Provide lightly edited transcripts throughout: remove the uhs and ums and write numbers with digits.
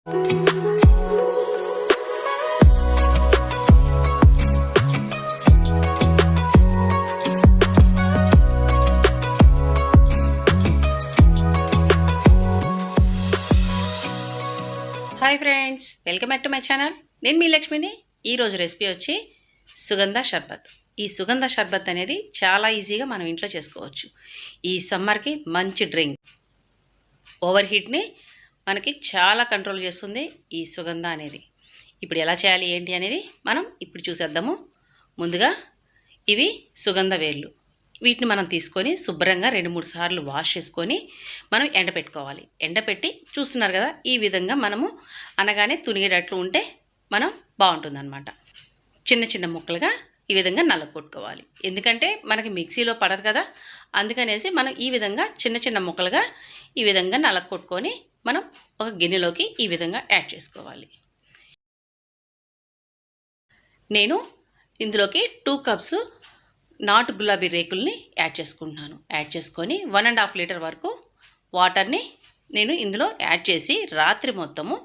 Hi friends, welcome back to my channel. నేను మీ లక్ష్మిని. ఈరోజు రెసిపీ వచ్చి సుగంధ షర్బత్. ఈ సుగంధ షర్బత్ అనేది చాలా ఈజీగా మనం ఇంట్లో చేసుకోవచ్చు. ఈ సమ్మర్కి మంచి డ్రింక్. ఓవర్ హీట్ని మనకి చాలా కంట్రోల్ చేస్తుంది ఈ సుగంధ అనేది. ఇప్పుడు ఎలా చేయాలి ఏంటి అనేది మనం ఇప్పుడు చూసేద్దాము. ముందుగా ఇవి సుగంధ వేర్లు. వీటిని మనం తీసుకొని శుభ్రంగా 2-3 సార్లు వాష్ చేసుకొని మనం ఎండపెట్టుకోవాలి. ఎండపెట్టి చూస్తున్నారు కదా, ఈ విధంగా మనము అనగానే తునిగేటట్లు ఉంటే మనం బాగుంటుందన్నమాట. చిన్న చిన్న ముక్కలుగా ఈ విధంగా నల్లకొట్టుకోవాలి. ఎందుకంటే మనకి మిక్సీలో పడదు కదా, అందుకనేసి మనం ఈ విధంగా చిన్న చిన్న ముక్కలుగా ఈ విధంగా నల్లకొట్టుకొని మనం ఒక గిన్నెలోకి ఈ విధంగా యాడ్ చేసుకోవాలి. నేను ఇందులోకి 2 కప్స్ నాటు గులాబీ రేకుల్ని యాడ్ చేసుకుంటున్నాను. యాడ్ చేసుకొని 1.5 లీటర్ వరకు వాటర్ని నేను ఇందులో యాడ్ చేసి రాత్రి మొత్తము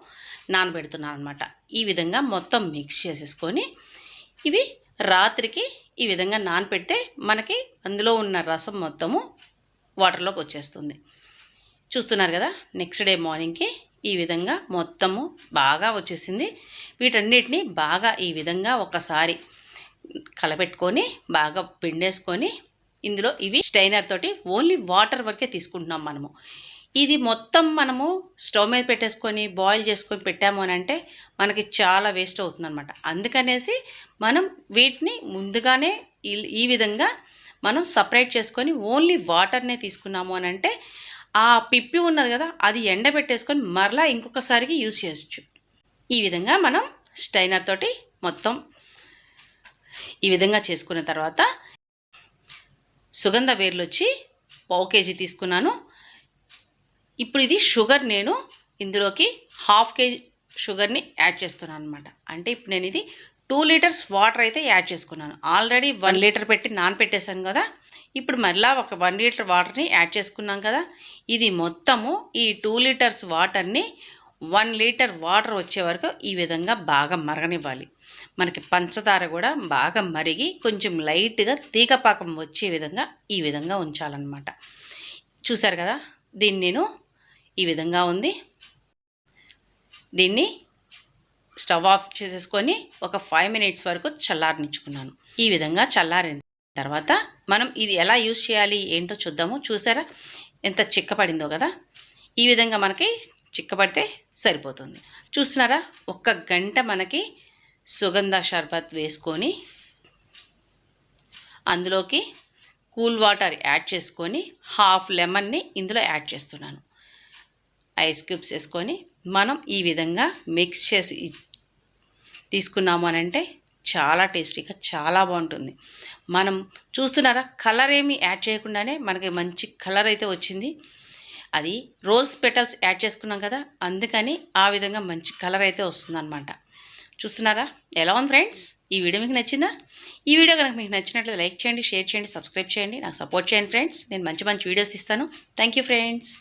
నానబెడుతున్నాను అనమాట. ఈ విధంగా మొత్తం మిక్స్ చేసేసుకొని ఇవి రాత్రికి ఈ విధంగా నానబెడితే మనకి అందులో ఉన్న రసం మొత్తము వాటర్లోకి వచ్చేస్తుంది. చూస్తున్నారు కదా, నెక్స్ట్ డే మార్నింగ్కి ఈ విధంగా మొత్తము బాగా వచ్చేసింది. వీటన్నిటిని బాగా ఈ విధంగా ఒకసారి కలపెట్టుకొని బాగా పిండేసుకొని ఇందులో ఇవి స్టైనర్ తోటి ఓన్లీ వాటర్ వరకే తీసుకుంటున్నాం మనము. ఇది మొత్తం మనము స్టవ్ మీద పెట్టేసుకొని బాయిల్ చేసుకొని పెట్టాము అని అంటే మనకి చాలా వేస్ట్ అవుతుందన్నమాట. అందుకనేసి మనం వీటిని ముందుగానే ఈ విధంగా మనం సపరేట్ చేసుకొని ఓన్లీ వాటర్నే తీసుకున్నాము అని అంటే ఆ పిప్పి ఉన్నది కదా, అది ఎండబెట్టేసుకొని మరలా ఇంకొకసారికి యూజ్ చేయొచ్చు. ఈ విధంగా మనం స్టైనర్ తోటి మొత్తం ఈ విధంగా చేసుకున్న తర్వాత సుగంధ వేర్లు వచ్చి 1/2 కేజీ తీసుకున్నాను. ఇప్పుడు ఇది షుగర్ నేను ఇందులోకి 1/2 కేజీ షుగర్ని యాడ్ చేస్తున్నాను అనమాట. అంటే ఇప్పుడు నేను ఇది 2 లీటర్స్ వాటర్ అయితే యాడ్ చేసుకున్నాను. ఆల్రెడీ 1 లీటర్ పెట్టి నానపెట్టేశాను కదా, ఇప్పుడు మళ్ళీ ఒక 1 లీటర్ వాటర్ని యాడ్ చేసుకున్నాం కదా. ఇది మొత్తము ఈ 2 లీటర్స్ వాటర్ని 1 లీటర్ వాటర్ వచ్చే వరకు ఈ విధంగా బాగా మరగనివ్వాలి. మనకి పంచదార కూడా బాగా మరిగి కొంచెం లైట్గా తీగపాకం వచ్చే విధంగా ఈ విధంగా ఉంచాలన్నమాట. చూసారు కదా, దీన్ని నేను ఈ విధంగా ఉంది. దీన్ని స్టవ్ ఆఫ్ చేసేసుకొని ఒక 5 మినిట్స్ వరకు చల్లారనిచ్చుకున్నాను. ఈ విధంగా చల్లారిన తర్వాత మనం ఇది ఎలా యూజ్ చేయాలి ఏంటో చూద్దాము. చూసారా ఎంత చిక్కపడిందో కదా, ఈ విధంగా మనకి చిక్కబడితే సరిపోతుంది. చూస్తున్నారా, 1 గంట మనకి సుగంధ షర్బత్ వేసుకొని అందులోకి కూల్ వాటర్ యాడ్ చేసుకొని 1/2 లెమన్ని ఇందులో యాడ్ చేస్తున్నాను. ఐస్ క్యూబ్స్ వేసుకొని మనం ఈ విధంగా మిక్స్ చేసి తీసుకున్నాము అని అంటే చాలా టేస్టీగా చాలా బాగుంటుంది. మనం చూస్తున్నారా, కలర్ ఏమి యాడ్ చేయకుండానే మనకి మంచి కలర్ అయితే వచ్చింది. అది రోజ్ పెటల్స్ యాడ్ చేసుకున్నాం కదా, అందుకని ఆ విధంగా మంచి కలర్ అయితే వస్తుందన్నమాట. చూస్తున్నారా ఎలా ఉంది ఫ్రెండ్స్? ఈ వీడియో మీకు నచ్చిందా? ఈ వీడియో కనుక మీకు నచ్చినట్లయితే లైక్ చేయండి, షేర్ చేయండి, సబ్స్క్రైబ్ చేయండి, నాకు సపోర్ట్ చేయండి ఫ్రెండ్స్. నేను మంచి మంచి వీడియోస్ ఇస్తాను. Thank you friends.